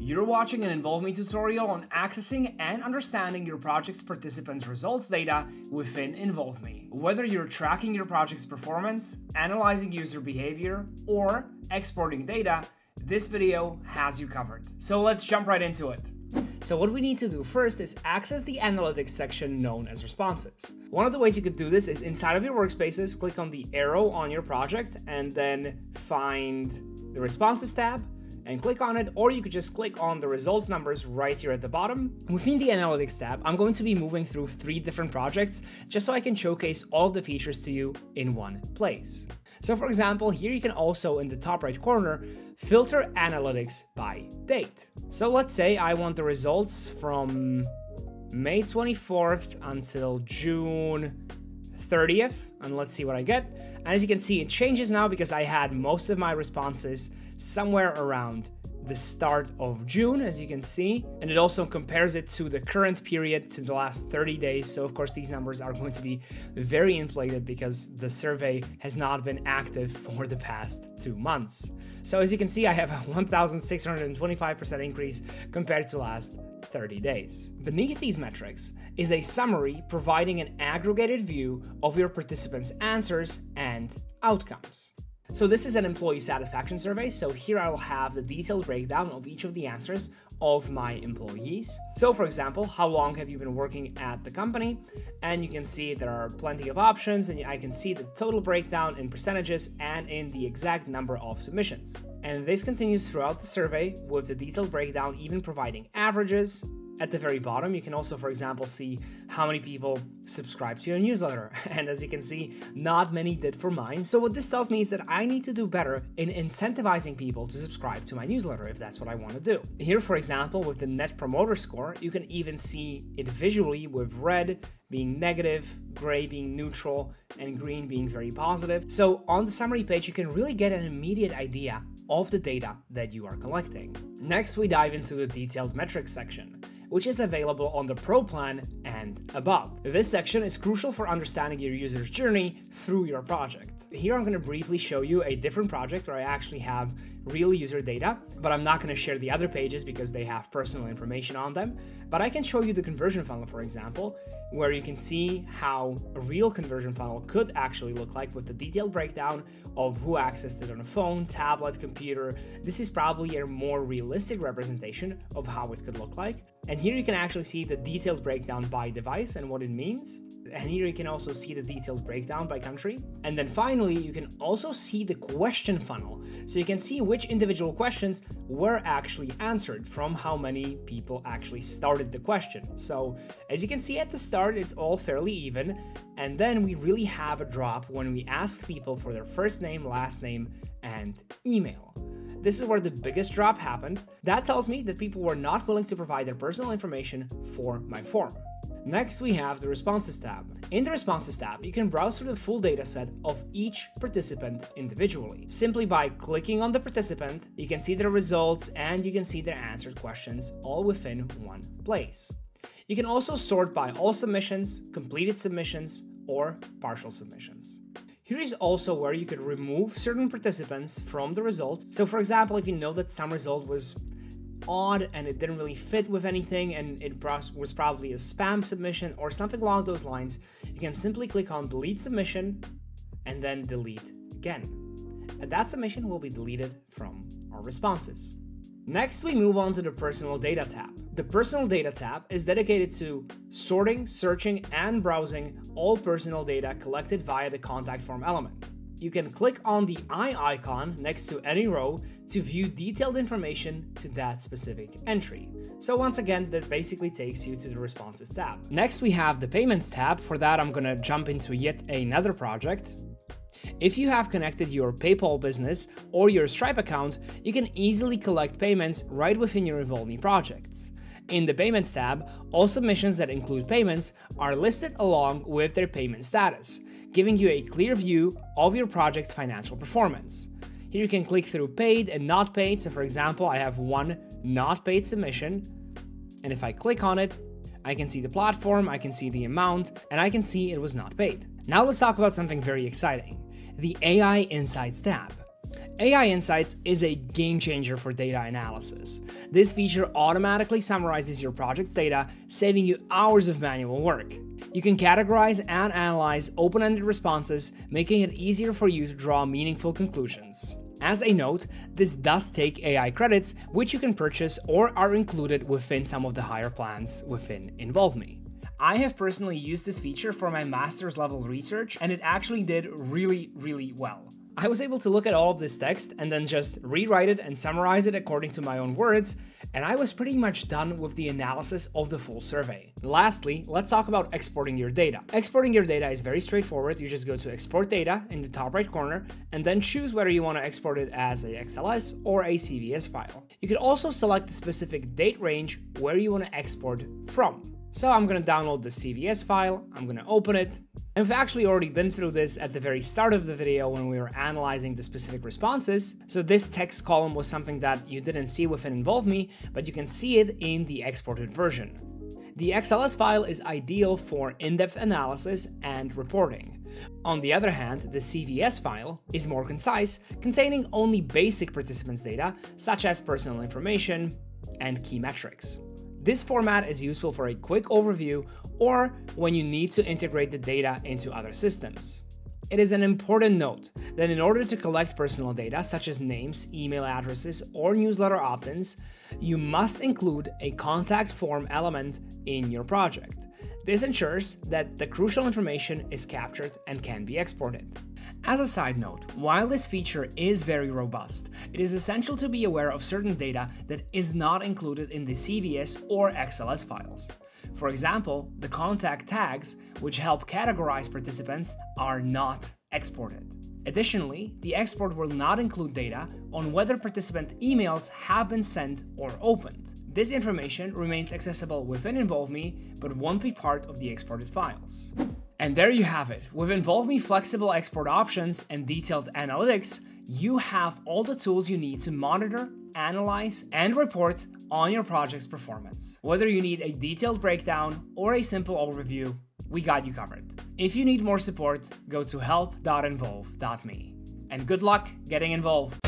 You're watching an Involve Me tutorial on accessing and understanding your project's participants' results data within Involve Me. Whether you're tracking your project's performance, analyzing user behavior, or exporting data, this video has you covered. So let's jump right into it. So what we need to do first is access the analytics section known as responses. One of the ways you could do this is inside of your workspaces, click on the arrow on your project and then find the responses tab and click on it, or you could just click on the results numbers right here at the bottom. Within the analytics tab, I'm going to be moving through 3 different projects just so I can showcase all of the features to you in one place. So for example, here you can also in the top right corner, filter analytics by date. So let's say I want the results from May 24th until June 30th, and let's see what I get. And as you can see, it changes now because I had most of my responses somewhere around the start of June, as you can see, and it also compares it to the current period to the last 30 days. So of course these numbers are going to be very inflated because the survey has not been active for the past 2 months. So as you can see, I have a 1,625% increase compared to last 30 days. Beneath these metrics is a summary providing an aggregated view of your participants' answers and outcomes. So this is an employee satisfaction survey, so here I will have the detailed breakdown of each of the answers of my employees. So for example, how long have you been working at the company? And you can see there are plenty of options, and I can see the total breakdown in percentages and in the exact number of submissions. And this continues throughout the survey with the detailed breakdown even providing averages. At the very bottom, you can also, for example, see how many people subscribe to your newsletter. And as you can see, not many did for mine. So what this tells me is that I need to do better in incentivizing people to subscribe to my newsletter if that's what I want to do. Here, for example, with the Net Promoter Score, you can even see it visually with red being negative, gray being neutral, and green being very positive. So on the summary page, you can really get an immediate idea of the data that you are collecting. Next, we dive into the detailed metrics section, which is available on the Pro plan and above. This section is crucial for understanding your user's journey through your project. Here I'm going to briefly show you a different project where I actually have real user data, but I'm not going to share the other pages because they have personal information on them. But I can show you the conversion funnel, for example, where you can see how a real conversion funnel could actually look like with the detailed breakdown of who accessed it on a phone, tablet, computer. This is probably a more realistic representation of how it could look like. And here you can actually see the detailed breakdown by device and what it means. And here you can also see the detailed breakdown by country. And then finally, you can also see the question funnel. So you can see which individual questions were actually answered from how many people actually started the question. So as you can see at the start, it's all fairly even. And then we really have a drop when we asked people for their first name, last name, and email. This is where the biggest drop happened. That tells me that people were not willing to provide their personal information for my form. Next, we have the Responses tab. In the Responses tab, you can browse through the full data set of each participant individually. Simply by clicking on the participant, you can see their results and you can see their answered questions all within one place. You can also sort by all submissions, completed submissions, or partial submissions. Here is also where you could remove certain participants from the results. So for example, if you know that some result was odd and it didn't really fit with anything and it was probably a spam submission or something along those lines, you can simply click on delete submission and then delete again. And that submission will be deleted from our responses. Next, we move on to the Personal Data tab. The Personal Data tab is dedicated to sorting, searching, and browsing all personal data collected via the contact form element. You can click on the eye icon next to any row to view detailed information to that specific entry. So once again, that basically takes you to the Responses tab. Next, we have the Payments tab. For that, I'm going to jump into yet another project. If you have connected your PayPal business or your Stripe account, you can easily collect payments right within your Involve Me projects. In the Payments tab, all submissions that include payments are listed along with their payment status, giving you a clear view of your project's financial performance. Here you can click through paid and not paid. So for example, I have one not paid submission, and if I click on it, I can see the platform, I can see the amount, and I can see it was not paid. Now let's talk about something very exciting, the AI Insights tab. AI Insights is a game changer for data analysis. This feature automatically summarizes your project's data, saving you hours of manual work. You can categorize and analyze open-ended responses, making it easier for you to draw meaningful conclusions. As a note, this does take AI credits, which you can purchase or are included within some of the higher plans within InvolveMe. I have personally used this feature for my master's level research, and it actually did really well. I was able to look at all of this text and then just rewrite it and summarize it according to my own words, and I was pretty much done with the analysis of the full survey. Lastly, let's talk about exporting your data. Exporting your data is very straightforward. You just go to Export Data in the top right corner and then choose whether you want to export it as a XLS or a CVS file. You can also select the specific date range where you want to export from. So I'm going to download the CVS file, I'm going to open it. And we've actually already been through this at the very start of the video when we were analyzing the specific responses. So this text column was something that you didn't see within InvolveMe, but you can see it in the exported version. The XLS file is ideal for in-depth analysis and reporting. On the other hand, the CVS file is more concise, containing only basic participants' data, such as personal information and key metrics. This format is useful for a quick overview or when you need to integrate the data into other systems. It is an important note that in order to collect personal data such as names, email addresses, or newsletter opt-ins, you must include a contact form element in your project. This ensures that the crucial information is captured and can be exported. As a side note, while this feature is very robust, it is essential to be aware of certain data that is not included in the CVS or XLS files. For example, the contact tags, which help categorize participants, are not exported. Additionally, the export will not include data on whether participant emails have been sent or opened. This information remains accessible within InvolveMe, but won't be part of the exported files. And there you have it. With InvolveMe flexible export options and detailed analytics, you have all the tools you need to monitor, analyze, and report on your project's performance. Whether you need a detailed breakdown or a simple overview, we got you covered. If you need more support, go to help.involve.me. And good luck getting involved.